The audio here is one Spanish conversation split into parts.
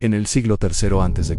En el siglo III a.C.,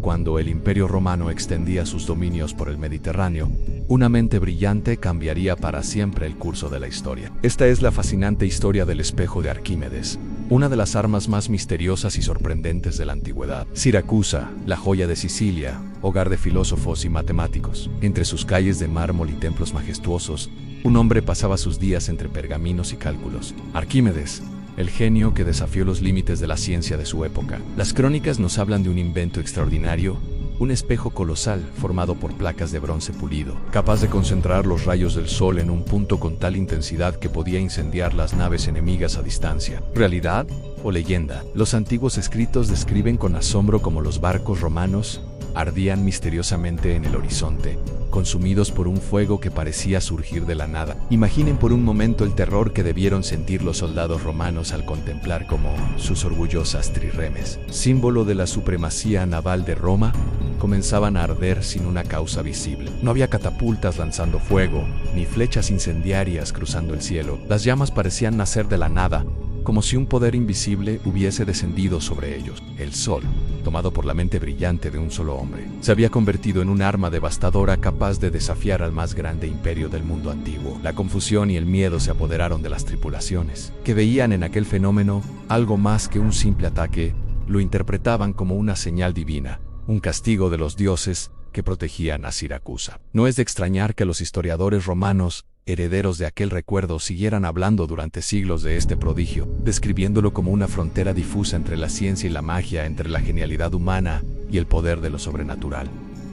cuando el Imperio Romano extendía sus dominios por el Mediterráneo, una mente brillante cambiaría para siempre el curso de la historia. Esta es la fascinante historia del espejo de Arquímedes, una de las armas más misteriosas y sorprendentes de la antigüedad. Siracusa, la joya de Sicilia, hogar de filósofos y matemáticos. Entre sus calles de mármol y templos majestuosos, un hombre pasaba sus días entre pergaminos y cálculos. Arquímedes, el genio que desafió los límites de la ciencia de su época. Las crónicas nos hablan de un invento extraordinario, un espejo colosal formado por placas de bronce pulido, capaz de concentrar los rayos del sol en un punto con tal intensidad que podía incendiar las naves enemigas a distancia. ¿Realidad o leyenda? Los antiguos escritos describen con asombro cómo los barcos romanos ardían misteriosamente en el horizonte, consumidos por un fuego que parecía surgir de la nada. Imaginen por un momento el terror que debieron sentir los soldados romanos al contemplar cómo sus orgullosas trirremes, símbolo de la supremacía naval de Roma, comenzaban a arder sin una causa visible. No había catapultas lanzando fuego, ni flechas incendiarias cruzando el cielo. Las llamas parecían nacer de la nada, como si un poder invisible hubiese descendido sobre ellos. El sol, tomado por la mente brillante de un solo hombre, se había convertido en un arma devastadora capaz de desafiar al más grande imperio del mundo antiguo. La confusión y el miedo se apoderaron de las tripulaciones, que veían en aquel fenómeno algo más que un simple ataque. Lo interpretaban como una señal divina, un castigo de los dioses que protegían a Siracusa. No es de extrañar que los historiadores romanos, herederos de aquel recuerdo, siguieran hablando durante siglos de este prodigio, describiéndolo como una frontera difusa entre la ciencia y la magia, entre la genialidad humana y el poder de lo sobrenatural.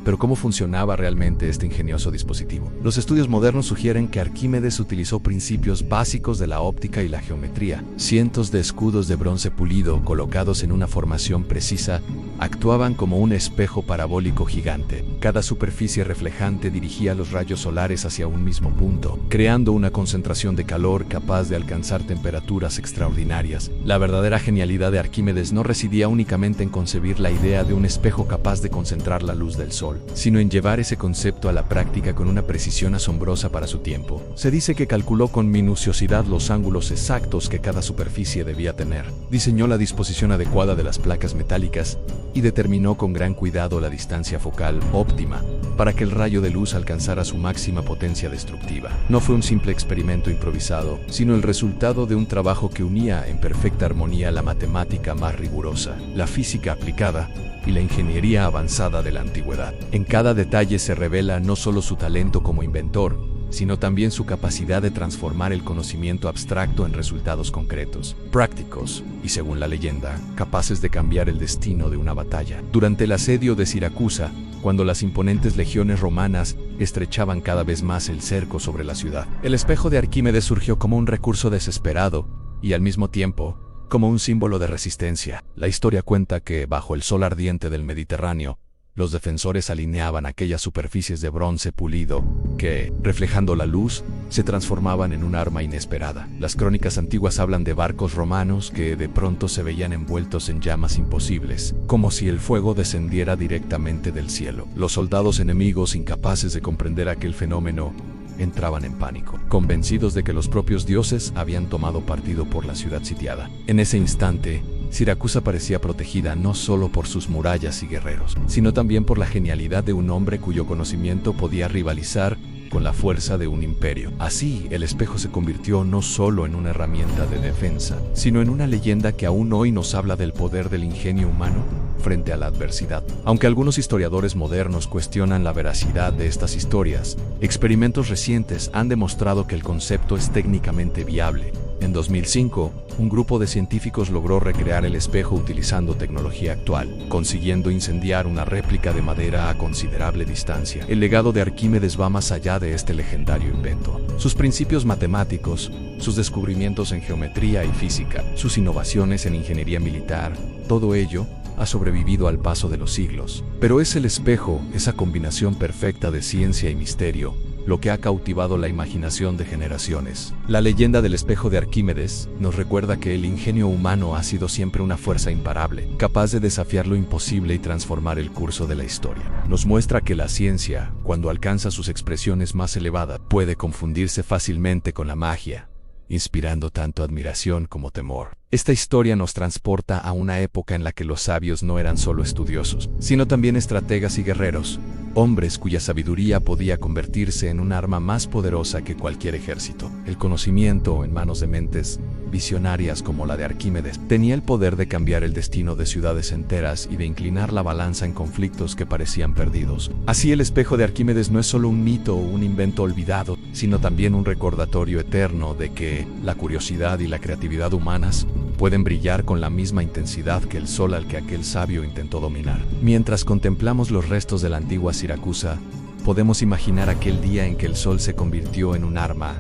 Pero ¿cómo funcionaba realmente este ingenioso dispositivo? Los estudios modernos sugieren que Arquímedes utilizó principios básicos de la óptica y la geometría. Cientos de escudos de bronce pulido, colocados en una formación precisa, actuaban como un espejo parabólico gigante. Cada superficie reflejante dirigía los rayos solares hacia un mismo punto, creando una concentración de calor capaz de alcanzar temperaturas extraordinarias. La verdadera genialidad de Arquímedes no residía únicamente en concebir la idea de un espejo capaz de concentrar la luz del sol, sino en llevar ese concepto a la práctica con una precisión asombrosa para su tiempo. Se dice que calculó con minuciosidad los ángulos exactos que cada superficie debía tener, diseñó la disposición adecuada de las placas metálicas y determinó con gran cuidado la distancia focal óptima para que el rayo de luz alcanzara su máxima potencia destructiva. No fue un simple experimento improvisado, sino el resultado de un trabajo que unía en perfecta armonía la matemática más rigurosa, la física aplicada y la ingeniería avanzada de la antigüedad. En cada detalle se revela no solo su talento como inventor, sino también su capacidad de transformar el conocimiento abstracto en resultados concretos, prácticos y, según la leyenda, capaces de cambiar el destino de una batalla. Durante el asedio de Siracusa, cuando las imponentes legiones romanas estrechaban cada vez más el cerco sobre la ciudad, el espejo de Arquímedes surgió como un recurso desesperado y, al mismo tiempo, como un símbolo de resistencia. La historia cuenta que, bajo el sol ardiente del Mediterráneo, los defensores alineaban aquellas superficies de bronce pulido que, reflejando la luz, se transformaban en un arma inesperada. Las crónicas antiguas hablan de barcos romanos que de pronto se veían envueltos en llamas imposibles, como si el fuego descendiera directamente del cielo. Los soldados enemigos, incapaces de comprender aquel fenómeno, entraban en pánico, convencidos de que los propios dioses habían tomado partido por la ciudad sitiada. En ese instante, Siracusa parecía protegida no solo por sus murallas y guerreros, sino también por la genialidad de un hombre cuyo conocimiento podía rivalizar con la fuerza de un imperio. Así, el espejo se convirtió no solo en una herramienta de defensa, sino en una leyenda que aún hoy nos habla del poder del ingenio humano frente a la adversidad. Aunque algunos historiadores modernos cuestionan la veracidad de estas historias, experimentos recientes han demostrado que el concepto es técnicamente viable. En 2005, un grupo de científicos logró recrear el espejo utilizando tecnología actual, consiguiendo incendiar una réplica de madera a considerable distancia. El legado de Arquímedes va más allá de este legendario invento. Sus principios matemáticos, sus descubrimientos en geometría y física, sus innovaciones en ingeniería militar, todo ello ha sobrevivido al paso de los siglos. Pero es el espejo, esa combinación perfecta de ciencia y misterio, lo que ha cautivado la imaginación de generaciones. La leyenda del espejo de Arquímedes nos recuerda que el ingenio humano ha sido siempre una fuerza imparable, capaz de desafiar lo imposible y transformar el curso de la historia. Nos muestra que la ciencia, cuando alcanza sus expresiones más elevadas, puede confundirse fácilmente con la magia, inspirando tanto admiración como temor. Esta historia nos transporta a una época en la que los sabios no eran solo estudiosos, sino también estrategas y guerreros, hombres cuya sabiduría podía convertirse en un arma más poderosa que cualquier ejército. El conocimiento, en manos de mentes visionarias como la de Arquímedes, tenía el poder de cambiar el destino de ciudades enteras y de inclinar la balanza en conflictos que parecían perdidos. Así, el espejo de Arquímedes no es solo un mito o un invento olvidado, sino también un recordatorio eterno de que la curiosidad y la creatividad humanas pueden brillar con la misma intensidad que el sol al que aquel sabio intentó dominar. Mientras contemplamos los restos de la antigua Siracusa, podemos imaginar aquel día en que el sol se convirtió en un arma,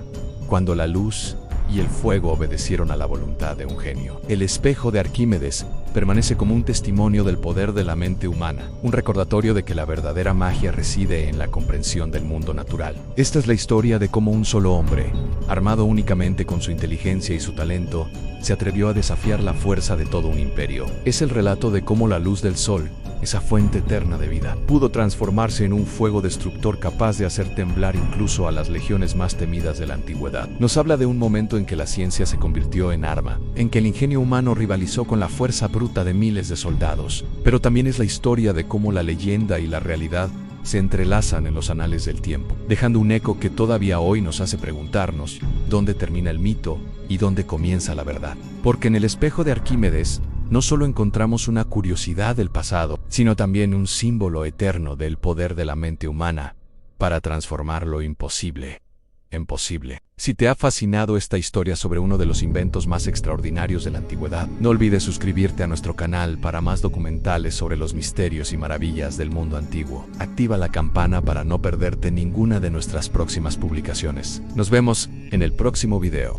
cuando la luz y el fuego obedecieron a la voluntad de un genio. El espejo de Arquímedes permanece como un testimonio del poder de la mente humana, un recordatorio de que la verdadera magia reside en la comprensión del mundo natural. Esta es la historia de cómo un solo hombre, armado únicamente con su inteligencia y su talento, se atrevió a desafiar la fuerza de todo un imperio. Es el relato de cómo la luz del sol, esa fuente eterna de vida, pudo transformarse en un fuego destructor capaz de hacer temblar incluso a las legiones más temidas de la antigüedad. Nos habla de un momento en que la ciencia se convirtió en arma, en que el ingenio humano rivalizó con la fuerza bruta de miles de soldados, pero también es la historia de cómo la leyenda y la realidad se entrelazan en los anales del tiempo, dejando un eco que todavía hoy nos hace preguntarnos dónde termina el mito y dónde comienza la verdad. Porque en el espejo de Arquímedes no solo encontramos una curiosidad del pasado, sino también un símbolo eterno del poder de la mente humana para transformar lo imposible en posible. Si te ha fascinado esta historia sobre uno de los inventos más extraordinarios de la antigüedad, no olvides suscribirte a nuestro canal para más documentales sobre los misterios y maravillas del mundo antiguo. Activa la campana para no perderte ninguna de nuestras próximas publicaciones. Nos vemos en el próximo video.